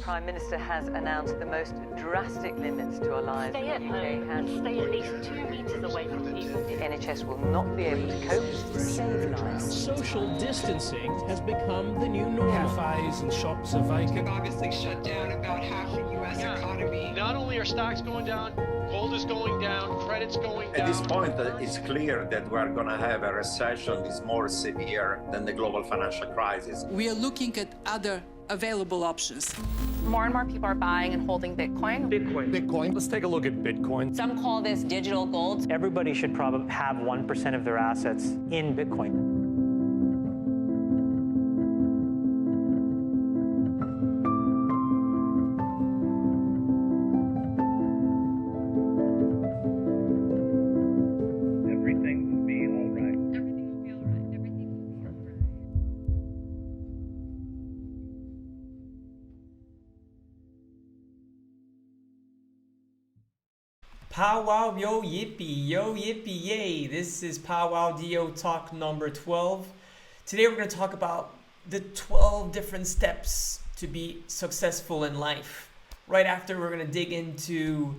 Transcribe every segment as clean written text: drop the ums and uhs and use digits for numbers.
Prime Minister has announced the most drastic limits to our lives. Stay at home and stay at least 2 meters away from people. The NHS will not be able to cope to save lives. Social distancing has become the new normal. Cafes and shops are vacant. We've obviously shut down about half the U.S. economy. Not only are stocks going down, gold is going down, credit's going down. At this point, it's clear that we're going to have a recession that's more severe than the global financial crisis. We are looking at other available options. More and more people are buying and holding Bitcoin. Bitcoin. Let's take a look at Bitcoin. Some call this digital gold. Everybody should probably have 1% of their assets in Bitcoin. Pow wow yo yippee yay. This is Pow Wow DO Talk number 12. Today we're going to talk about the 12 different steps to be successful in life. Right after, we're going to dig into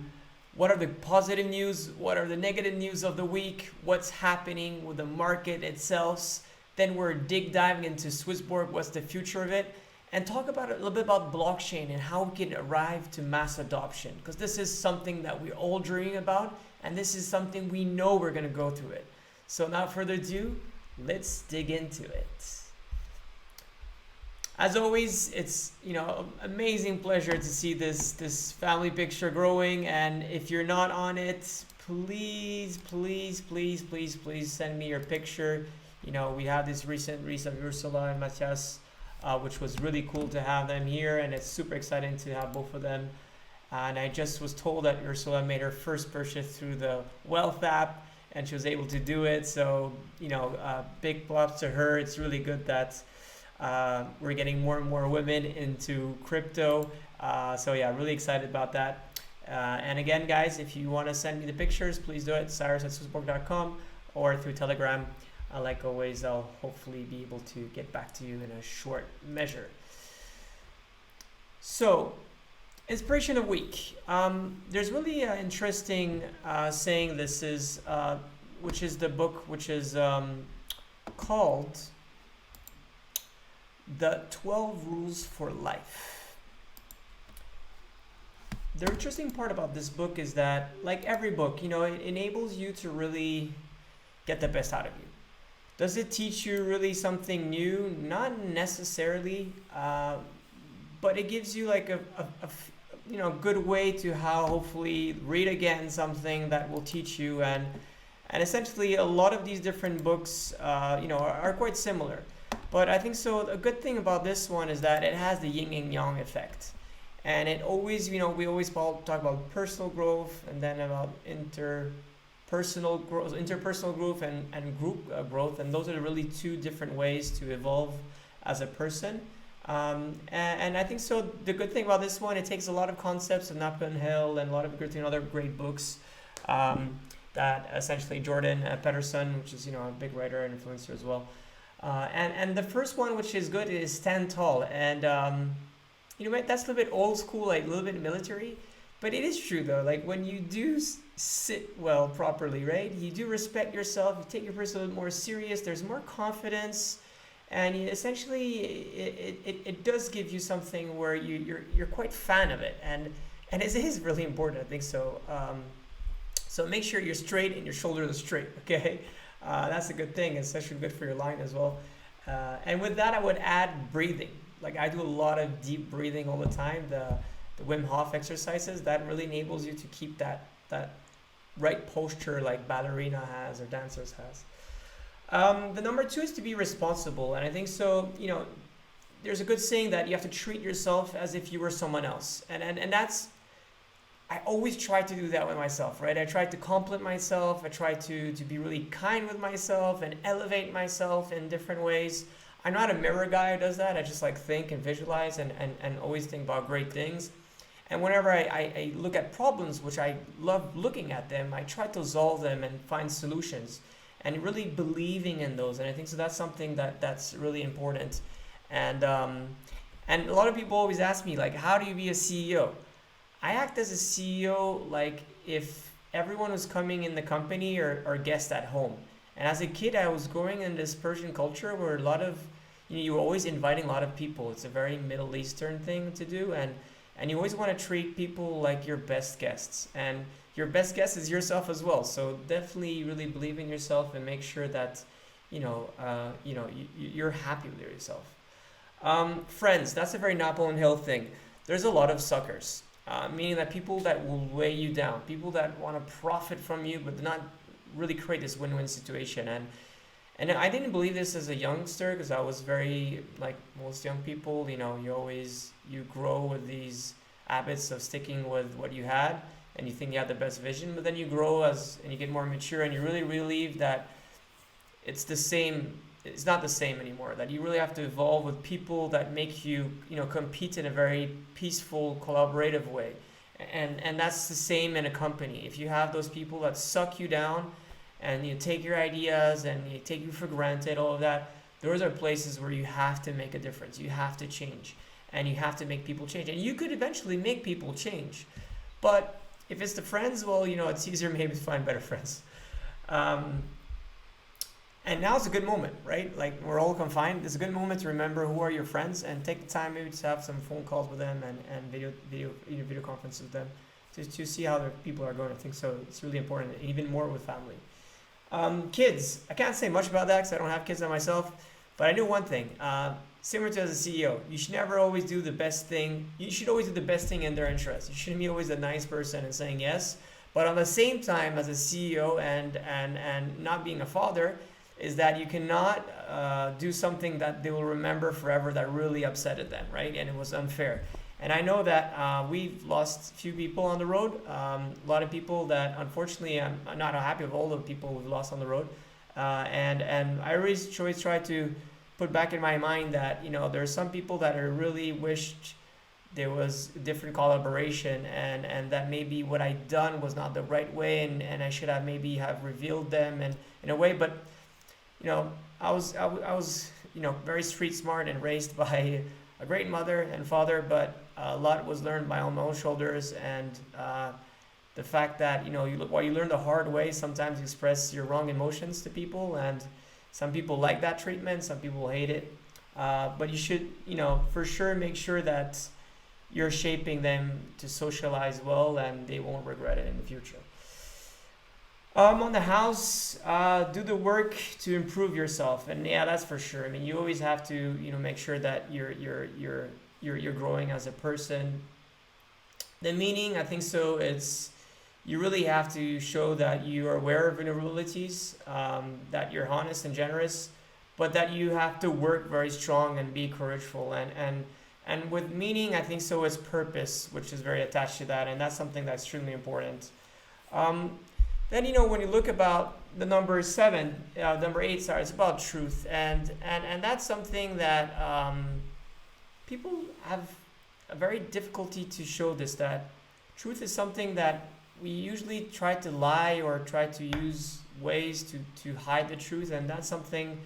what are the positive news, what are the negative news of the week, what's happening with the market itself. Then we're diving into SwissBorg, what's the future of it, and talk about a little bit about blockchain and how we can arrive to mass adoption, because this is something that we're all dreaming about, and this is something we know we're going to go through it. So without further ado, let's dig into it. As always, it's amazing pleasure to see this family picture growing, and if you're not on it, please send me your picture. We have this recent release of Ursula and Matthias, which was really cool to have them here, and it's super exciting to have both of them. And I just was told that Ursula made her first purchase through the Wealth app, and she was able to do it. So, big props to her. It's really good that we're getting more and more women into crypto. So yeah, really excited about that. And again, guys, if you want to send me the pictures, please do it. Cyrus@SwissBorg.com or through Telegram. Like always, I'll hopefully be able to get back to you in a short measure. So, inspiration of the week. There's really an interesting saying. This is, which is the book, which is called The 12 Rules for Life. The interesting part about this book is that, like every book, it enables you to really get the best out of you. Does it teach you really something new? Not necessarily, but it gives you like a good way to how hopefully read again something that will teach you, and essentially a lot of these different books are quite similar. But I think so a good thing about this one is that it has the yin and yang effect, and it always we always talk about personal growth and then about interpersonal growth and group growth, and those are really two different ways to evolve as a person. And I think so the good thing about this one, it takes a lot of concepts of Napoleon Hill and a lot of other great books that essentially Jordan Peterson, which is a big writer and influencer as well. And the first one, which is good, is Stand Tall. And that's a little bit old school, like a little bit military. But it is true though, like when you do sit well properly, right? You do respect yourself, you take your person a little more serious, there's more confidence, and essentially it does give you something where you're quite fan of it, and it is really important, I think so. So make sure you're straight and your shoulders are straight, okay? That's a good thing, it's actually good for your line as well. And with that, I would add breathing. Like I do a lot of deep breathing all the time. The Wim Hof exercises, that really enables you to keep that right posture like ballerina has or dancers has. The number 2 is to be responsible, and I think so, there's a good saying that you have to treat yourself as if you were someone else, and that's, I always try to do that with myself, right? I try to compliment myself, I try to be really kind with myself and elevate myself in different ways. I'm not a mirror guy who does that. I just like think and visualize and always think about great things. And whenever I look at problems, which I love looking at them, I try to solve them and find solutions and really believing in those. And I think so that's something that's really important. And And a lot of people always ask me, like, how do you be a CEO? I act as a CEO like if everyone was coming in the company or guest at home. And as a kid, I was growing in this Persian culture where a lot of, you were always inviting a lot of people. It's a very Middle Eastern thing to do. And you always want to treat people like your best guests. And your best guest is yourself as well. So definitely really believe in yourself and make sure that, you're happy with yourself. Friends, that's a very Napoleon Hill thing. There's a lot of suckers, meaning that people that will weigh you down, people that want to profit from you, but not really create this win-win situation. And I didn't believe this as a youngster because I was very, like most young people, you grow with these habits of sticking with what you had and you think you have the best vision, but then you grow and you get more mature and you really believe that it's not the same anymore, that you really have to evolve with people that make you, compete in a very peaceful, collaborative way. And that's the same in a company. If you have those people that suck you down and you take your ideas and you take you for granted, all of that, those are places where you have to make a difference. You have to change and you have to make people change. And you could eventually make people change. But if it's the friends, well, it's easier maybe to find better friends. And now it's a good moment, right? Like we're all confined. It's a good moment to remember who are your friends and take the time maybe to have some phone calls with them and video conferences with them to see how their people are going. I think so. It's really important, even more with family. Kids, I can't say much about that because I don't have kids myself, but I know one thing. Similar to as a CEO, you should never always do the best thing. You should always do the best thing in their interest. You shouldn't be always a nice person and saying yes. But on the same time, as a CEO and not being a father, is that you cannot do something that they will remember forever that really upsetted them, right? And it was unfair. And I know that we've lost a few people on the road. A lot of people that, unfortunately, I'm not happy with all the people we've lost on the road. And I always try to put back in my mind that, there are some people that are really wished there was a different collaboration and that maybe what I done was not the right way and I should have maybe have revealed them and in a way, but I was very street smart and raised by a great mother and father, but a lot was learned by on my own shoulders. And the fact that while you learn the hard way, sometimes you express your wrong emotions to people, and some people like that treatment, some people hate it. But you should, for sure make sure that you're shaping them to socialize well, and they won't regret it in the future. On the house, do the work to improve yourself, and yeah, that's for sure. I mean, you always have to, make sure that you're growing as a person. The meaning, I think so. It's you really have to show that you are aware of vulnerabilities, that you're honest and generous, but that you have to work very strong and be courageful. And with meaning, I think so. It's purpose, which is very attached to that, and that's something that's extremely important. Then, when you look about the number 8, it's about truth. And that's something that people have a very difficulty to show this, that truth is something that we usually try to lie or try to use ways to hide the truth. And that's something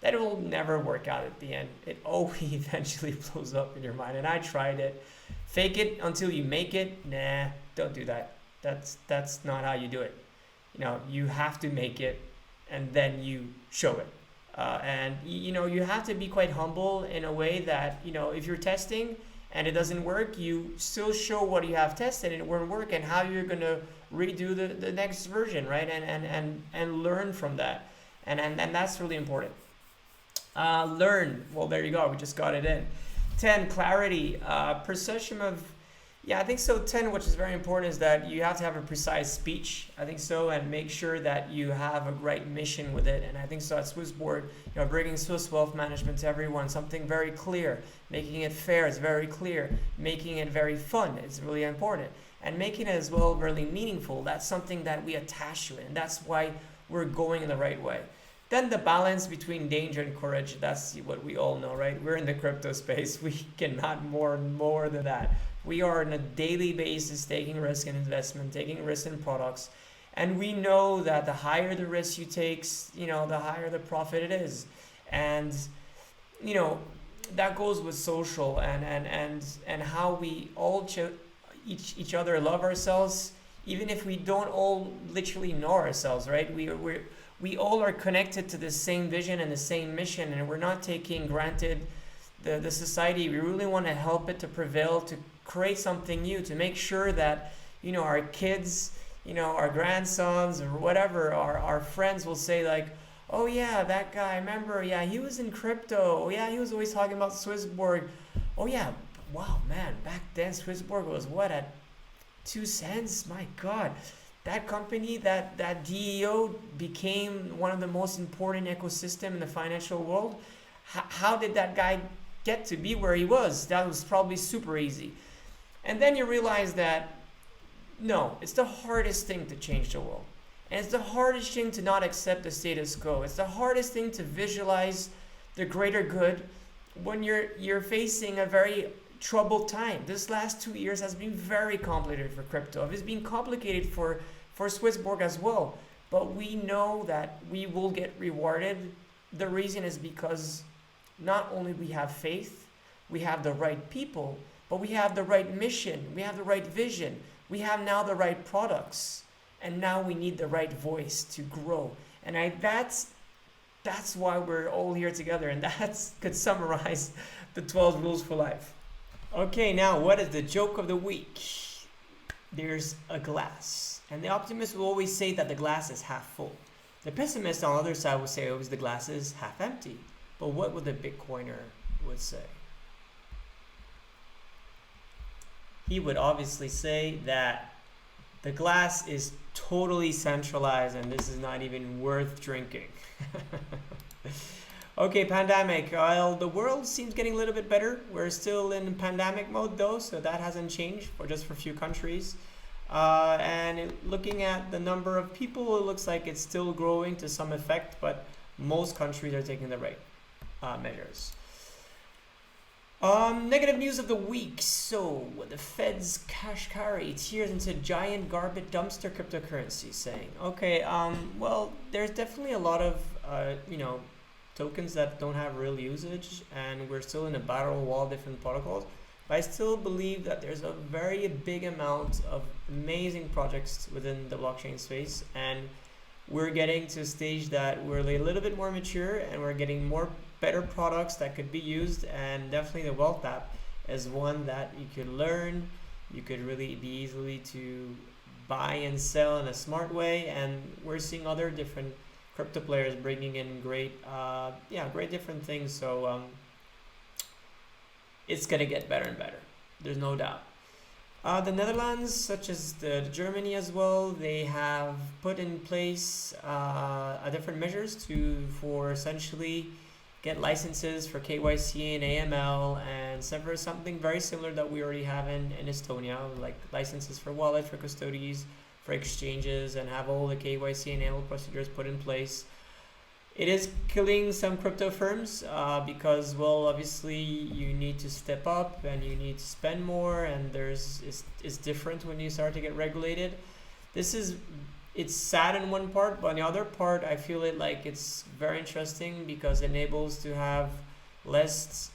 that will never work out at the end. It always eventually blows up in your mind. And I tried it. Fake it until you make it. Nah, don't do that. That's not how you do it. You have to make it and then you show it. And you have to be quite humble in a way that, if you're testing and it doesn't work, you still show what you have tested and it won't work and how you're going to redo the next version, right? And learn from that. And that's really important. Learn. Well, there you go. We just got it in. 10, clarity. Perception of... Yeah, I think so. 10, which is very important, is that you have to have a precise speech. I think so, and make sure that you have a right mission with it. And I think so at SwissBorg, bringing Swiss wealth management to everyone, something very clear, making it fair is very clear, making it very fun is really important, and making it as well really meaningful. That's something that we attach to it, and that's why we're going in the right way. Then the balance between danger and courage, that's what we all know, right? We're in the crypto space. We cannot more than that. We are on a daily basis taking risk in investment, taking risk in products. And we know that the higher the risk you take, the higher the profit it is. And, that goes with social and how we all each other love ourselves, even if we don't all literally know ourselves, right? We all are connected to the same vision and the same mission, and we're not taking granted the society. We really want to help it to prevail, to create something new, to make sure that, you know, our kids, you know, our grandsons or whatever, our friends will say like, oh yeah, that guy, I remember, yeah, he was in crypto. Oh yeah, he was always talking about SwissBorg. Oh yeah, wow, man, back then SwissBorg was what, at 2 cents? My God, that company, that DEO became one of the most important ecosystem in the financial world. How did that guy get to be where he was? That was probably super easy. And then you realize that, no, it's the hardest thing to change the world. And it's the hardest thing to not accept the status quo. It's the hardest thing to visualize the greater good when you're facing a very troubled time. This last 2 years has been very complicated for crypto. It's been complicated for SwissBorg as well. But we know that we will get rewarded. The reason is because not only we have faith, we have the right people, but we have the right mission, we have the right vision, we have now the right products. And now we need the right voice to grow. And that's why we're all here together. And that could summarize the 12 rules for life. Okay, now what is the joke of the week? There's a glass. And the optimist will always say that the glass is half full. The pessimist on the other side will say always the glass is half empty. But what would the Bitcoiner would say? He would obviously say that the glass is totally centralized and this is not even worth drinking. Okay, pandemic. Well, the world seems getting a little bit better. We're still in pandemic mode though, so that hasn't changed for just for a few countries. Looking at the number of people, it looks like it's still growing to some effect, but most countries are taking the right measures. Negative news of the week. So the Fed's cash carry tears into giant garbage dumpster cryptocurrency, saying, okay, well, there's definitely a lot of tokens that don't have real usage, and we're still in a battle of all different protocols. But I still believe that there's a very big amount of amazing projects within the blockchain space, and we're getting to a stage that we're a little bit more mature, and we're getting better products that could be used. And definitely the Wealth app is one that you could learn, you could really be easily to buy and sell in a smart way. And we're seeing other different crypto players bringing in great different things. So it's gonna get better and better, there's no doubt. The Netherlands, such as Germany as well, they have put in place different measures for essentially get licenses for KYC and AML, and something very similar that we already have in Estonia, like licenses for wallets, for custodies, for exchanges, and have all the KYC and AML procedures put in place. It is killing some crypto firms because, well, obviously you need to step up and you need to spend more, and it's different when you start to get regulated. It's sad in one part, but on the other part, I feel it's very interesting because it enables to have less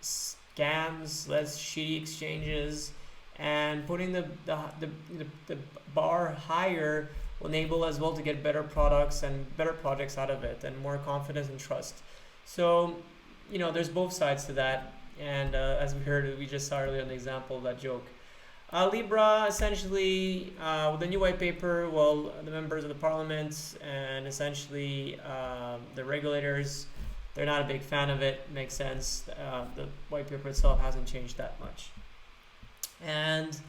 scams, less shitty exchanges, and putting the bar higher will enable as well to get better products and better projects out of it, and more confidence and trust. So, there's both sides to that. And as we heard, we just saw earlier an example of that joke. Libra, essentially, with the new white paper, well, the members of the parliament and essentially the regulators, they're not a big fan of it. Makes sense. The white paper itself hasn't changed that much. And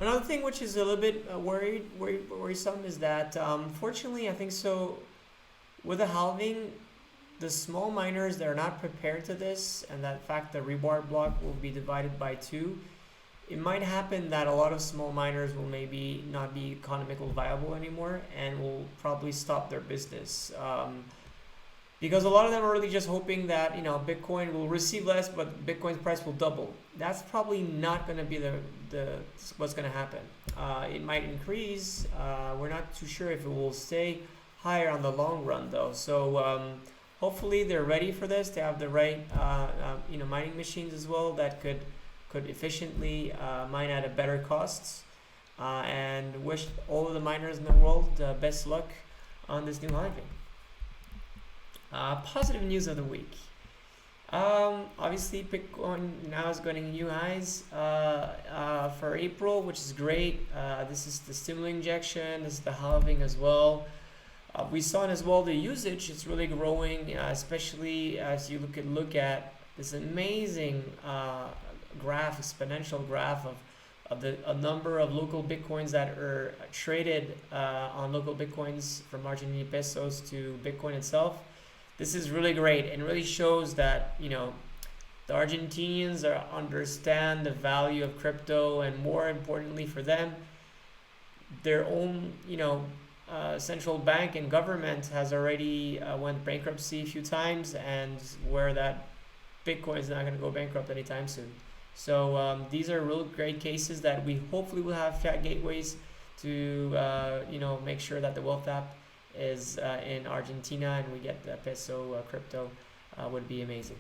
another thing which is a little bit worrisome is that, fortunately, I think so, with the halving, the small miners that are not prepared to this, and that fact the reward block will be divided by 2, it might happen that a lot of small miners will maybe not be economically viable anymore and will probably stop their business. Because a lot of them are really just hoping that Bitcoin will receive less, but Bitcoin's price will double. That's probably not going to be what's going to happen. It might increase. We're not too sure if it will stay higher on the long run, though. So hopefully they're ready for this. They have the right mining machines as well that could efficiently mine at a better costs. And wish all of the miners in the world best luck on this new halving. Positive news of the week. Obviously Bitcoin now is going new highs for April, which is great. This is the stimuli injection, this is the halving as well. We saw as well the usage is really growing, especially as you look at this amazing exponential graph of the number of local Bitcoins that are traded on local Bitcoins from Argentine pesos to Bitcoin itself. This is really great and really shows that, the Argentinians understand the value of crypto, and more importantly for them, their own, central bank and government has already went bankruptcy a few times, and where that Bitcoin is not going to go bankrupt anytime soon. So these are real great cases that we hopefully will have fiat gateways to, make sure that the wealth app is in Argentina and we get the peso crypto would be amazing.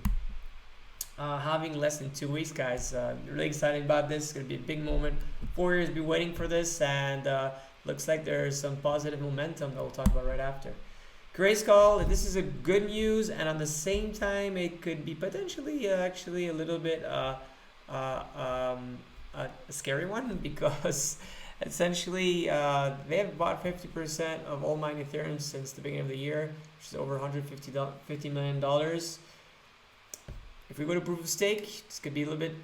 Having less than 2 weeks, guys, really excited about this. It's going to be a big moment. 4 years be waiting for this, and looks like there's some positive momentum that we'll talk about right after. Grayskull, this is a good news, and on the same time it could be potentially actually a little bit a scary one, because essentially they have bought 50% of all mined Ethereum since the beginning of the year, which is over $150 million. If we go to proof of stake, this could be a little bit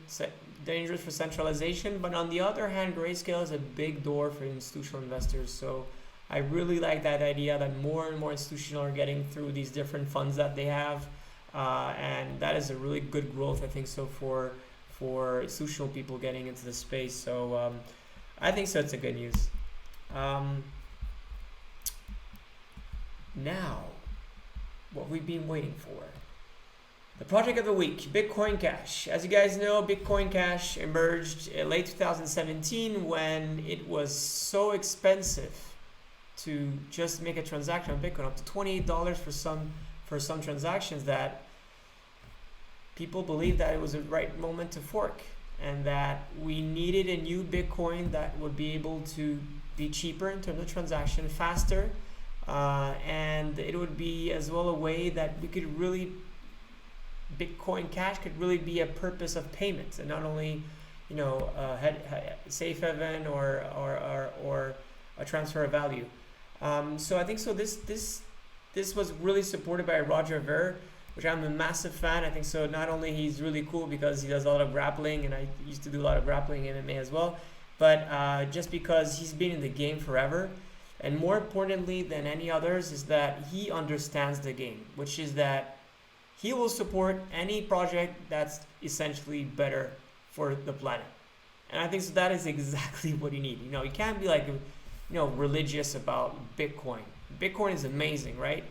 dangerous for centralization, but on the other hand, Grayscale is a big door for institutional investors. So I really like that idea that more and more institutional are getting through these different funds that they have, and that is a really good growth, I think, so for institutional people getting into the space. So I think so. It's a good news. Now, what we've been waiting for. The project of the week, BitcoinCash. As you guys know, BitcoinCash emerged in late 2017 when it was so expensive to just make a transaction on Bitcoin, up to $28 for some transactions, that people believed that it was the right moment to fork, and that we needed a new Bitcoin that would be able to be cheaper in terms of transaction, faster, and it would be as well a way that we could really, BitcoinCash could really be a purpose of payments, and not only, safe haven or a transfer of value. So I think so. This was really supported by Roger Ver, which I'm a massive fan. I think so. Not only he's really cool because he does a lot of grappling, and I used to do a lot of grappling in MMA as well, but just because he's been in the game forever, and more importantly than any others is that he understands the game, which is that he will support any project that's essentially better for the planet. And I think so that is exactly what you need. You can't be religious about Bitcoin. Bitcoin is amazing, right?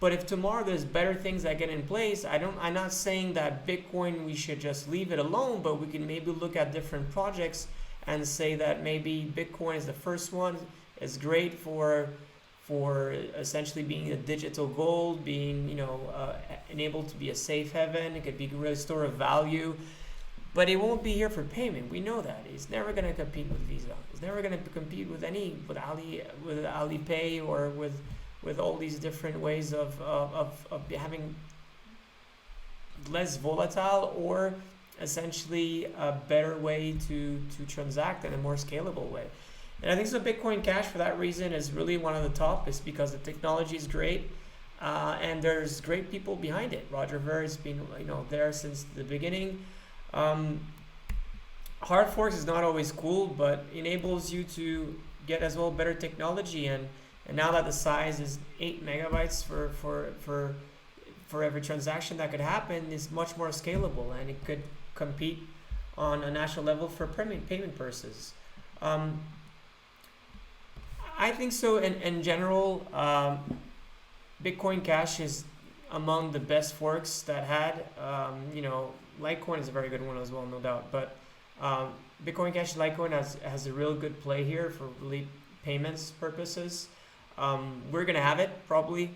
But if tomorrow there's better things that get in place, I'm not saying that Bitcoin, we should just leave it alone, but we can maybe look at different projects and say that maybe Bitcoin is the first one. It's great for essentially being a digital gold, being enabled to be a safe haven. It could be a real store of value, but it won't be here for payment. We know that. It's never going to compete with Visa. It's never going to compete with Alipay or with all these different ways of having less volatile or essentially a better way to transact in a more scalable way. And I think so BitcoinCash, for that reason, is really one of the top. It's because the technology is great, and there's great people behind it. Roger Ver has been there since the beginning. Hard forks is not always cool, but enables you to get as well better technology, and now that the size is 8 megabytes for every transaction that could happen, is much more scalable, and it could compete on a national level for payment purposes. I think so. In general, BitcoinCash is among the best forks that had. Litecoin is a very good one as well, no doubt. But BitcoinCash, Litecoin has a real good play here for really payments purposes. We're gonna have it probably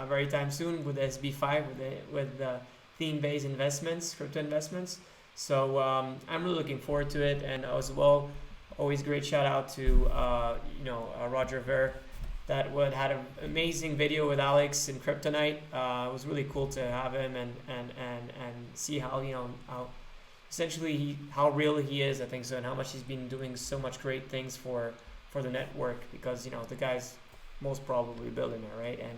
very time soon with SB5 with the theme-based investments, crypto investments. So I'm really looking forward to it. And as well, always great shout out to Roger Ver that had an amazing video with Alex in Kryptonite. It was really cool to have him and see how how essentially how real he is, I think so, and how much he's been doing so much great things for the network, because the guy's most probably a billionaire, right? And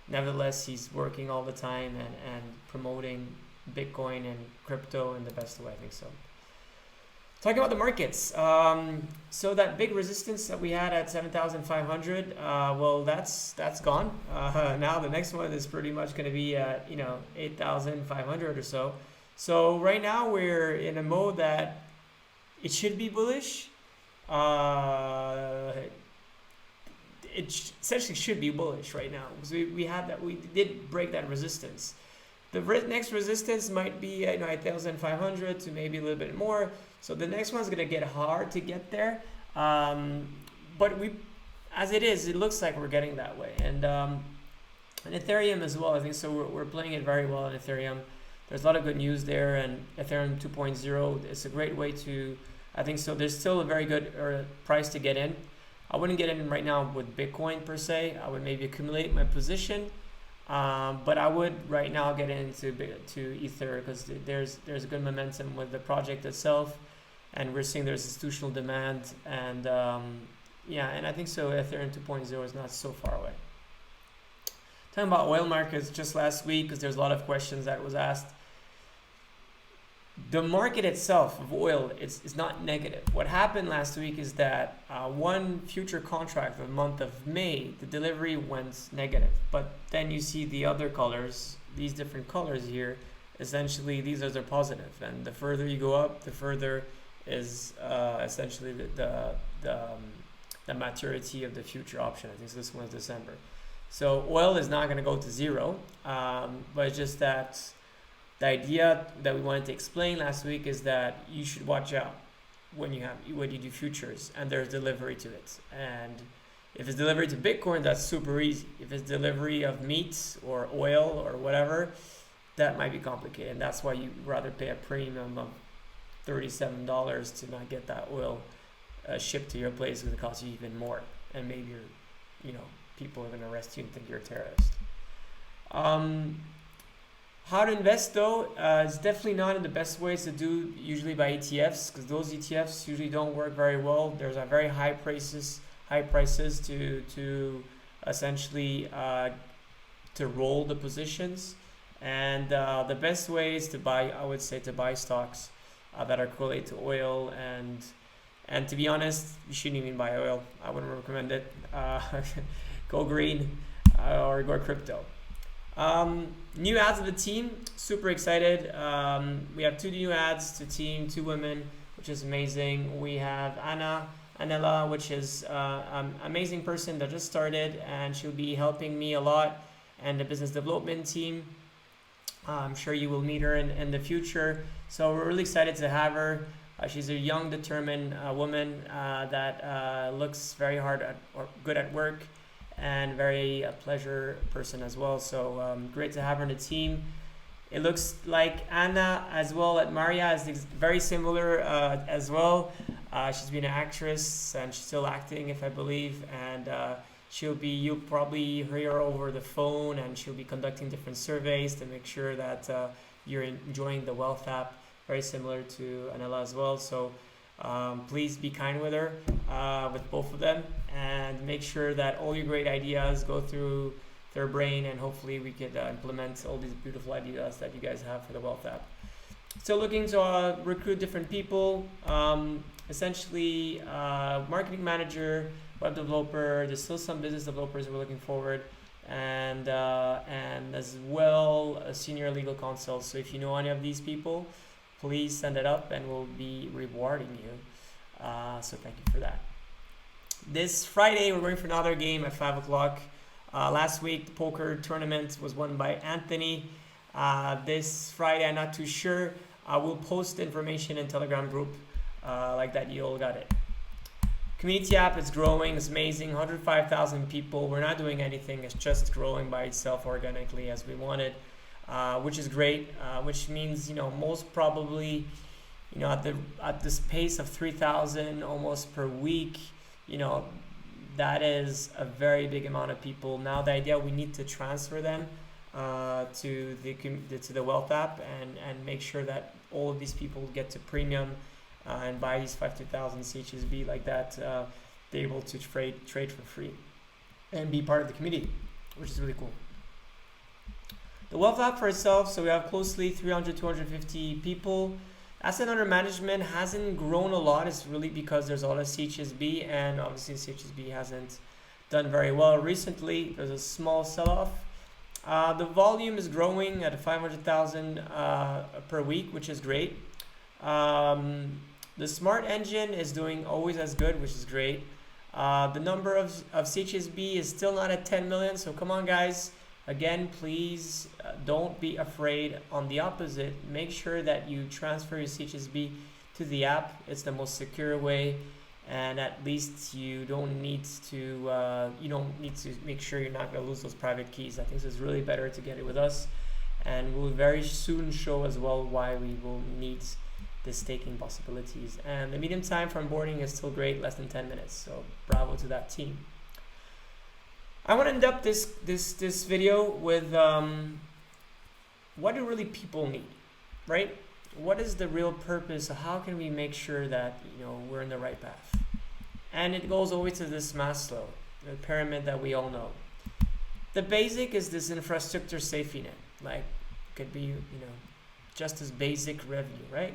nevertheless, he's working all the time and promoting Bitcoin and crypto in the best way, I think so. Talking about the markets, so that big resistance that we had at 7,500, well, that's gone. Now the next one is pretty much going to be at 8,500 or so. So right now we're in a mode that it should be bullish. It essentially should be bullish right now, because we did break that resistance. The next resistance might be 8,500 to maybe a little bit more. So the next one's gonna get hard to get there. But as it is, it looks like we're getting that way. And Ethereum as well, I think so. We're playing it very well in Ethereum. There's a lot of good news there, and Ethereum 2.0, it's a great way to, I think so. There's still a very good price to get in. I wouldn't get in right now with Bitcoin per se. I would maybe accumulate my position, but I would right now get into Ether, because there's a good momentum with the project itself, and we're seeing there's institutional demand, and and I think so. Ethereum 2.0 is not so far away. Talking about oil markets just last week, because there's a lot of questions that was asked. The market itself of oil is not negative. What happened last week is that one future contract for the month of May, the delivery went negative. But then you see the other colors, these different colors here, essentially these are the positive. And the further you go up, the further is essentially the maturity of the future option. I think so this one is December. So oil is not going to go to zero, but it's just that the idea that we wanted to explain last week is that you should watch out when you do futures and there's delivery to it. And if it's delivery to Bitcoin, that's super easy. If it's delivery of meat or oil or whatever, that might be complicated. And that's why you rather pay a premium of $37 to not get that oil shipped to your place, because it costs you even more. And maybe people are going to arrest you and think you're a terrorist. How to invest though, is definitely not in the best ways to do, usually by ETFs, because those ETFs usually don't work very well. There's a very high prices to essentially to roll the positions, and the best way is to buy, I would say, to buy stocks that are correlated to oil, and to be honest, you shouldn't even buy oil. I wouldn't recommend it. Go green or go crypto. New ads of the team, super excited. We have 2 new ads to team, 2 women, which is amazing. We have Anela, which is an amazing person that just started, and she'll be helping me a lot, and the business development team. I'm sure you will meet her in the future. So we're really excited to have her. She's a young, determined woman that looks very good at work, and very pleasure person as well. So great to have her in the team. It looks like Anna as well at Maria is very similar as well. She's been an actress and she's still acting, if I believe, and you'll probably hear her over the phone, and she'll be conducting different surveys to make sure that you're enjoying the Wealth app, very similar to Anela as well. So please be kind with her, with both of them, and make sure that all your great ideas go through their brain, and hopefully we could implement all these beautiful ideas that you guys have for the Wealth app. Still looking to recruit different people, essentially marketing manager, web developer. There's still some business developers we're looking forward, and as well a senior legal consult. So if you know any of these people, please send it up and we'll be rewarding you. So thank you for that. This Friday, we're going for another game at 5 o'clock. Last week, the poker tournament was won by Anthony. This Friday, I'm not too sure. I will post information in Telegram group like that. You all got it. Community app is growing, it's amazing, 105,000 people. We're not doing anything, it's just growing by itself organically as we wanted, which is great, which means, you know, most probably, you know, at this pace of 3,000 almost per week, you know, that is a very big amount of people. Now the idea, we need to transfer them to the Wealth app and make sure that all of these people get to premium and buy these 50,000 CHSB like that. They're able to trade for free and be part of the community, which is really cool. The Wealth app for itself, so we have closely 250 people. Asset under management hasn't grown a lot. It's really because there's a lot of CHSB, and obviously CHSB hasn't done very well recently. There's a small sell-off. The volume is growing at 500,000 per week, which is great. The smart engine is doing always as good, which is great. The number of CHSB is still not at 10 million, so come on guys. Again, please don't be afraid. On the opposite, make sure that you transfer your CHSB to the app. It's the most secure way, and at least you don't need to make sure you're not going to lose those private keys. I think it's really better to get it with us, and we'll very soon show as well why we will need the staking possibilities. And the median time for onboarding is still great, less than 10 minutes. So bravo to that team. I want to end up this video with what do really people need, right? What is the real purpose? How can we make sure that, you know, we're in the right path? And it goes always to this Maslow, the pyramid that we all know. The basic is this infrastructure safety net, like could be, you know, just as basic revenue, right?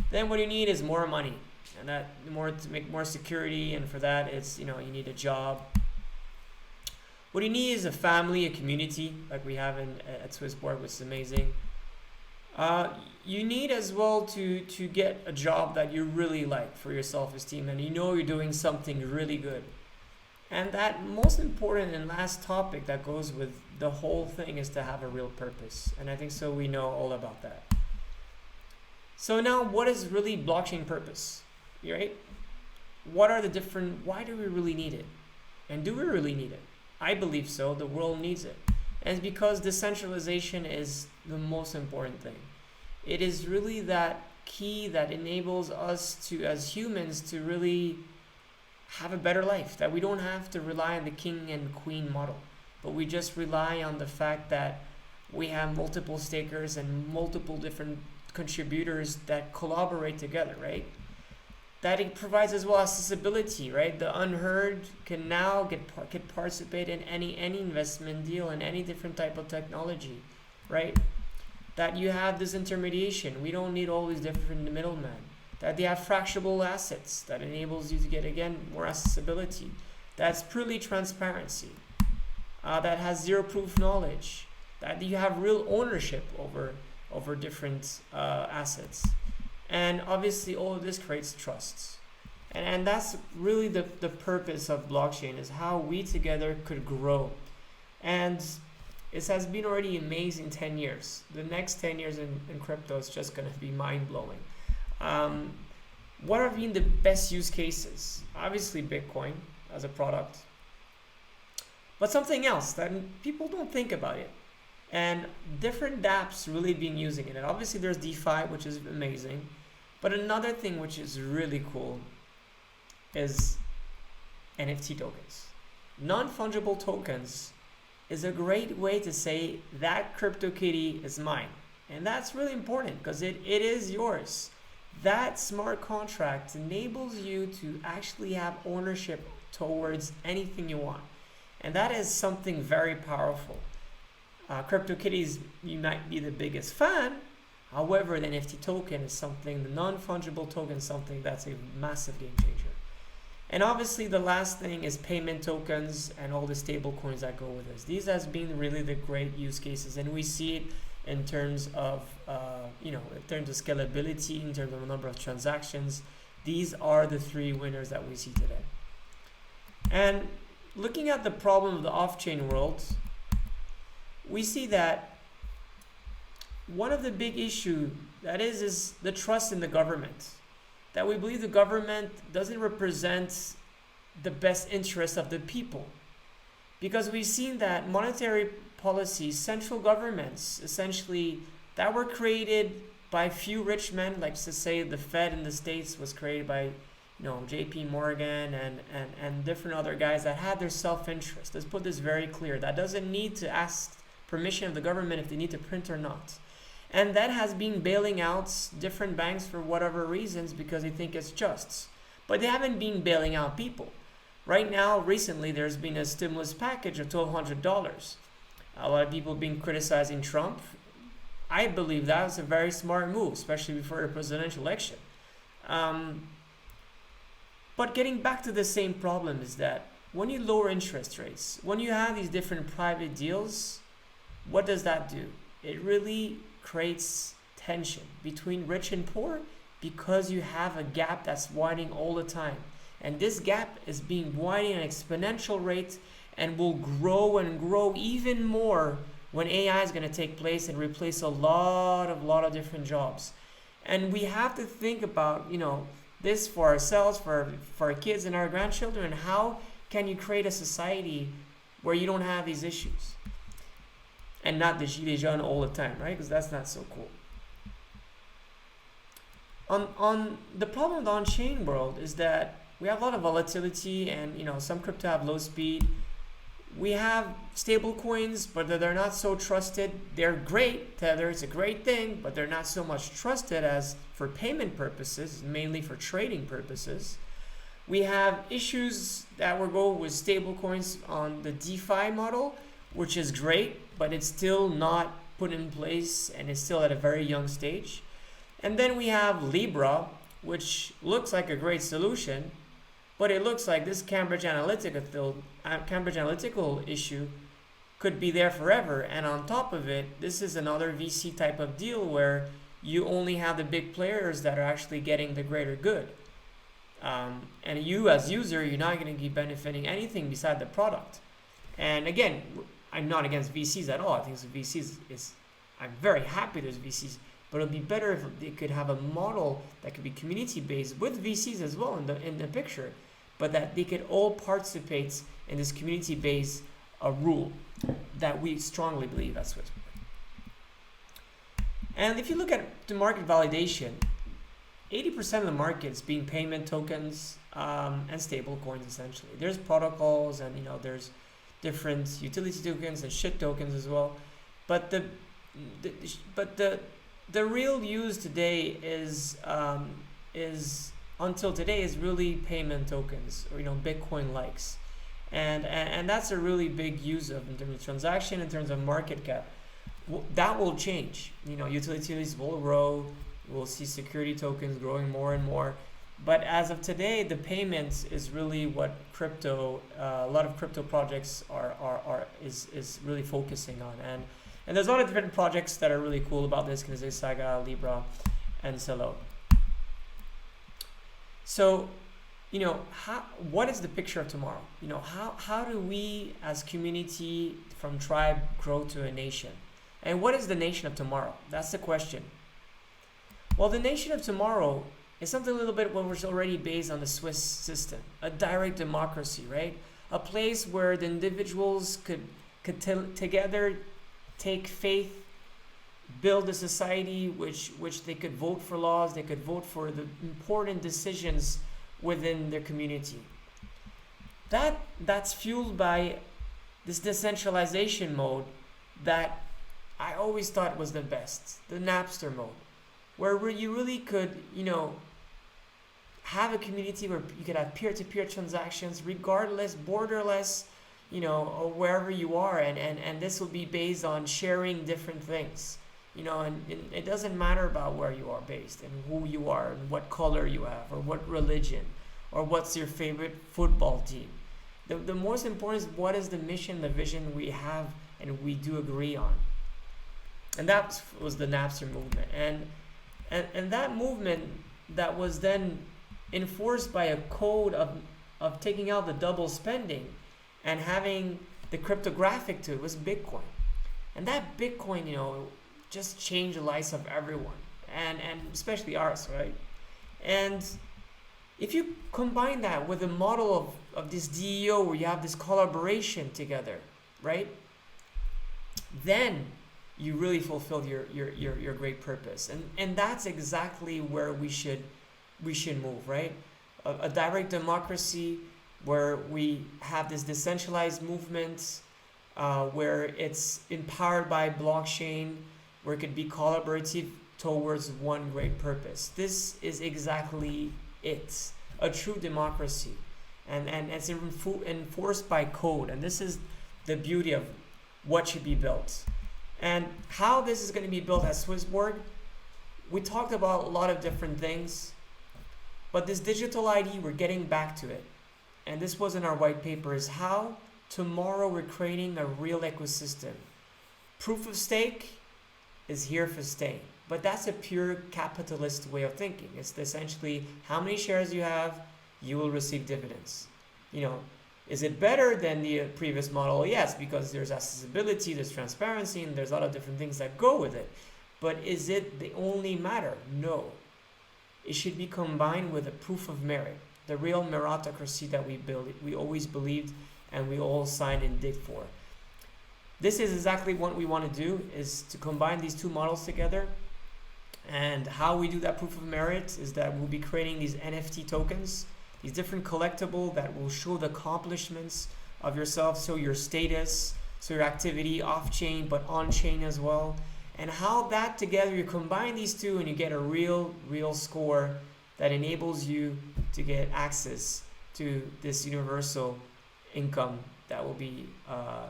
Then what you need is more money, and that more to make more security, and for that it's, you know, you need a job. What you need is a family, a community, like we have at SwissBorg, which is amazing. You need as well to get a job that you really like for your self-esteem, and you know you're doing something really good. And that most important and last topic that goes with the whole thing is to have a real purpose. And I think so we know all about that. So now, what is really blockchain purpose, right? What are the different, why do we really need it? And do we really need it? I believe so. The world needs it. And it's because decentralization is the most important thing. It is really that key that enables us to, as humans, to really have a better life. That we don't have to rely on the king and queen model, but we just rely on the fact that we have multiple stakers and multiple different contributors that collaborate together, right? That it provides as well accessibility, right? The unheard can now can participate in any investment deal and any different type of technology, right? That you have this intermediation. We don't need all these different middlemen. That they have fractionable assets that enables you to get, again, more accessibility. That's purely transparency. That has zero proof knowledge. That you have real ownership over different assets. And obviously all of this creates trust. And that's really the purpose of blockchain, is how we together could grow. And it has been already amazing 10 years. The next 10 years in crypto is just going to be mind-blowing. What have been the best use cases? Obviously Bitcoin as a product. But something else that people don't think about it. And different dApps really been using it. And obviously there's DeFi, which is amazing. But another thing which is really cool is NFT tokens. Non-fungible tokens is a great way to say that CryptoKitty is mine. And that's really important because it is yours. That smart contract enables you to actually have ownership towards anything you want. And that is something very powerful. CryptoKitties, you might be the biggest fan. However, the NFT token is something, the non-fungible token is something that's a massive game changer. And obviously the last thing is payment tokens and all the stable coins that go with this. These has been really the great use cases, and we see it in terms of, in terms of scalability, in terms of the number of transactions. These are the three winners that we see today. And looking at the problem of the off-chain world, we see that one of the big issues that is the trust in the government. That we believe the government doesn't represent the best interest of the people. Because we've seen that monetary policies, central governments, essentially, that were created by few rich men, like to say the Fed in the States was created by, JP Morgan and different other guys that had their self-interest. Let's put this very clear. That doesn't need to ask permission of the government if they need to print or not. And that has been bailing out different banks for whatever reasons because they think it's just. But they haven't been bailing out people. Right now, recently, there's been a stimulus package of $1,200. A lot of people have been criticizing Trump. I believe that was a very smart move, especially before the presidential election. But getting back to the same problem is that when you lower interest rates, when you have these different private deals, what does that do? It really creates tension between rich and poor because you have a gap that's widening all the time. And this gap is being widened at an exponential rate and will grow and grow even more when AI is going to take place and replace a lot of different jobs. And we have to think about, this for ourselves, for our kids and our grandchildren. How can you create a society where you don't have these issues? And not the gilets jaunes all the time, right? Because that's not so cool. On the problem with the on-chain world is that we have a lot of volatility and, some crypto have low speed. We have stable coins, but they're not so trusted. They're great. Tether is a great thing, but they're not so much trusted as for payment purposes, mainly for trading purposes. We have issues that will go with stable coins on the DeFi model, which is great, but it's still not put in place and it's still at a very young stage. And then we have Libra, which looks like a great solution, but it looks like this Cambridge Analytical issue could be there forever. And on top of it, this is another VC type of deal where you only have the big players that are actually getting the greater good. And you as user, you're not going to be benefiting anything beside the product. And again, I'm not against VCs at all. I think I'm very happy there's VCs. But it would be better if they could have a model that could be community-based with VCs as well in the picture, but that they could all participate in this community-based rule that we strongly believe at SwissBorg. And if you look at the market validation, 80% of the market is being payment tokens and stable coins essentially. There's protocols and there's different utility tokens and shit tokens as well, but the real use today is until today is really payment tokens or Bitcoin likes, and that's a really big use of in terms of transaction, in terms of market cap. That will change. Utilities will grow. We'll see security tokens growing more and more. But as of today, the payments is really what crypto. A lot of crypto projects is really focusing on, and there's a lot of different projects that are really cool about this, Kinese Saga, Libra, and Celo. So, what is the picture of tomorrow? How do we as community from tribe grow to a nation? And what is the nation of tomorrow? That's the question. Well, the nation of tomorrow is something a little bit what was already based on the Swiss system, a direct democracy, right? A place where the individuals could together take faith, build a society which they could vote for laws, they could vote for the important decisions within their community. That's fueled by this decentralization mode that I always thought was the best, the Napster mode, where you really could, have a community where you could have peer-to-peer transactions, regardless, borderless, or wherever you are, and this will be based on sharing different things, and it doesn't matter about where you are based and who you are and what color you have or what religion or what's your favorite football team. The most important is what is the mission, the vision we have and we do agree on. And that was the Napster movement, and that movement that was then enforced by a code of taking out the double spending and having the cryptographic to it was Bitcoin. And that Bitcoin, just changed the lives of everyone, and especially ours, right? And If you combine that with a model of this DEO where you have this collaboration together, right? Then you really fulfilled your great purpose. And that's exactly where we should move, right? A direct democracy where we have this decentralized movement, where it's empowered by blockchain, where it could be collaborative towards one great purpose. This is exactly it, a true democracy. And it's enforced by code. And this is the beauty of what should be built. And how this is going to be built at SwissBorg, we talked about a lot of different things, but this digital ID, we're getting back to it. And this was in our white paper, is how tomorrow we're creating a real ecosystem. Proof of stake is here for staying, but that's a pure capitalist way of thinking. It's essentially how many shares you have, you will receive dividends. You know, is it better than the previous model? Yes, because there's accessibility, there's transparency, and there's a lot of different things that go with it. But is it the only matter? No. It should be combined with a proof of merit, the real meritocracy that we always believed and we all signed and did for. This is exactly what we want to do, is to combine these two models together. And how we do that proof of merit is that we'll be creating these NFT tokens, these different collectible that will show the accomplishments of yourself, so your status, so your activity off-chain but on-chain as well. And how that together, you combine these two and you get a real score that enables you to get access to this universal income that will be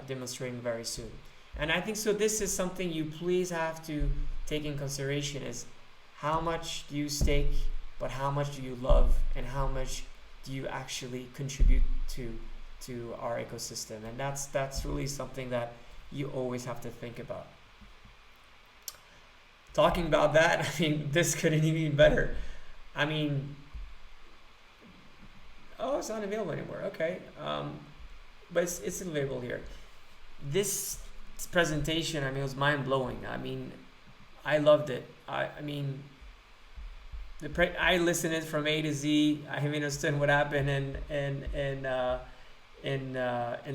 demonstrating very soon. And I think so this is something you please have to take in consideration, is how much do you stake, but how much do you love, and how much do you actually contribute to our ecosystem. And that's really something that you always have to think about. Talking about that, I mean, this couldn't even be better. I mean, oh, it's not available anymore. Okay, but it's available here. This presentation, I mean, it was mind-blowing. I mean, I loved it. I mean, I listened it from A to Z. I understood what happened in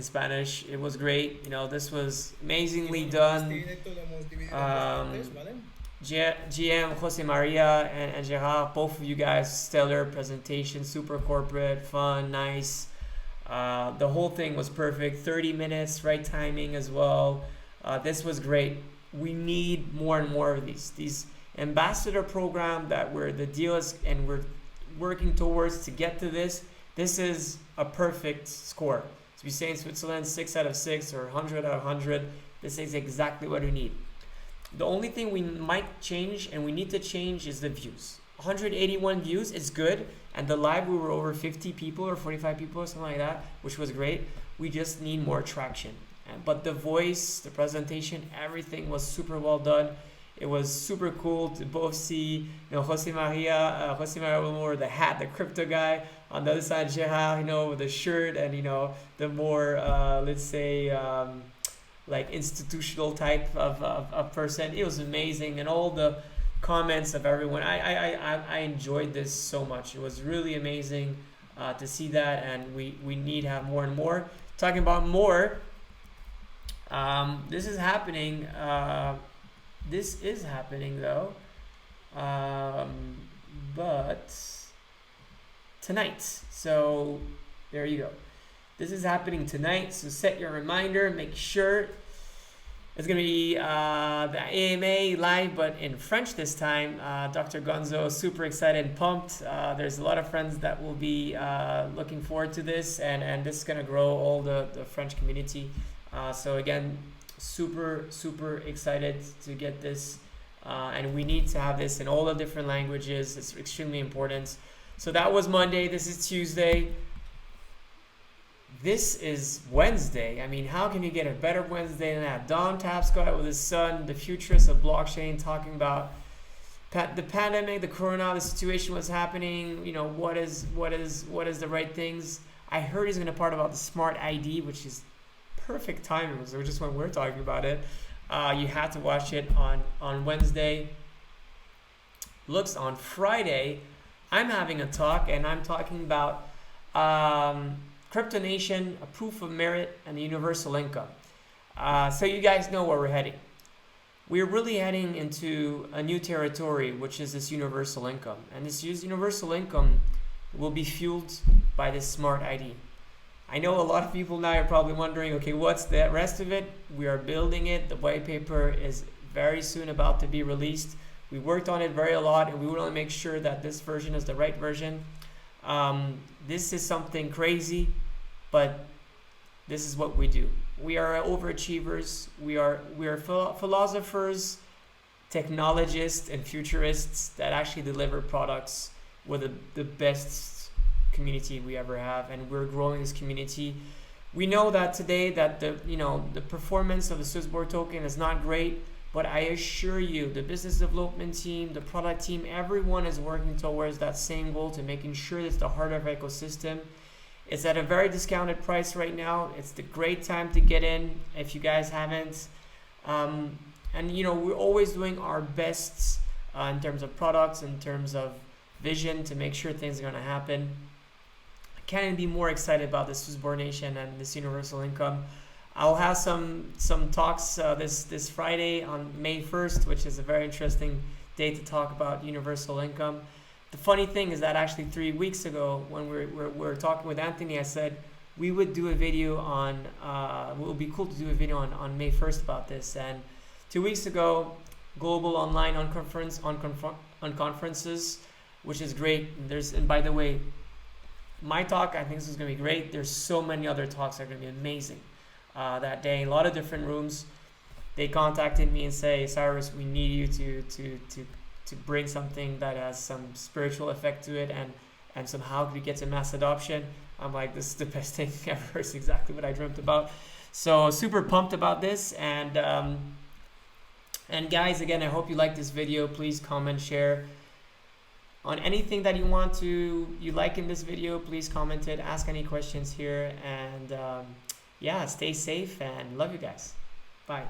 Spanish. It was great. You know, this was amazingly done. GM, Jose Maria, and Gerard, both of you guys, stellar presentation, super corporate, fun, nice. The whole thing was perfect. 30 minutes, right timing as well. This was great. We need more and more of these ambassador program that we're the deal is, and we're working towards to get to this. This is a perfect score. To be saying Switzerland 6 out of 6 or 100 out of 100, this is exactly what we need. The only thing we might change and we need to change is the views. 181 views is good, and the live we were over 50 people or 45 people or something like that, which was great. We just need more traction. But the voice, the presentation, everything was super well done. It was super cool to both see, you know, Jose Maria wore the hat, the crypto guy. On the other side, Gerard, you know, with the shirt, and you know, the more let's say like institutional type of person. It was amazing, and all the comments of everyone. I enjoyed this so much. It was really amazing to see that, and we need to have more and more. Talking about more, this is happening. This is happening though, but tonight. So there you go. This is happening tonight. So set your reminder. Make sure it's gonna be the AMA live, but in French this time. Dr. Gonzo, super excited and pumped. There's a lot of friends that will be looking forward to this, and this is gonna grow all the French community. So again, super excited to get this, and we need to have this in all the different languages. It's extremely important. So that was Monday. This is Tuesday. This is Wednesday. I mean, how can you get a better Wednesday than that? Don Tapscott with his son, the futurists of blockchain, talking about the pandemic, the corona, the situation, what's happening. You know, what is the right things. I heard he's going to part about the smart ID, which is perfect timing. So just when we're talking about it, you have to watch it on Wednesday. Looks on Friday. I'm having a talk, and I'm talking about Crypto Nation, a proof of merit, and the universal income. So you guys know where we're heading. We're really heading into a new territory, which is this universal income. And this universal income will be fueled by this smart ID. I know a lot of people now are probably wondering, okay, what's the rest of it? We are building it. The white paper is very soon about to be released. We worked on it a lot, and we want to make sure that this version is the right version. This is something crazy, but this is what we do. We are overachievers. We are philosophers, technologists, and futurists that actually deliver products with the best community we ever have, and we're growing this community. We know that today that the performance of the SwissBorg token is not great, but I assure you, the business development team, the product team, everyone is working towards that same goal, to making sure it's the heart of our ecosystem. It's at a very discounted price right now. It's the great time to get in if you guys haven't. And we're always doing our best in terms of products, in terms of vision, to make sure things are going to happen. I can't be more excited about this SwissBorg Nation and this universal income. I'll have some talks this Friday on May 1st, which is a very interesting day to talk about universal income. The funny thing is that actually 3 weeks ago, when we were talking with Anthony, I said we would do a video on, it would be cool to do a video on May 1st about this. And 2 weeks ago, Global Online on conferences, which is great. And by the way, my talk, I think this is going to be great. There's so many other talks that are going to be amazing that day. A lot of different rooms. They contacted me and say, Cyrus, we need you to bring something that has some spiritual effect to it, and somehow we get to mass adoption. I'm like, this is the best thing ever. It's exactly what I dreamt about. So super pumped about this. And guys, again, I hope you like this video. Please comment, share on anything that you like in this video. Please comment it, ask any questions here, and yeah, stay safe and love you guys. Bye.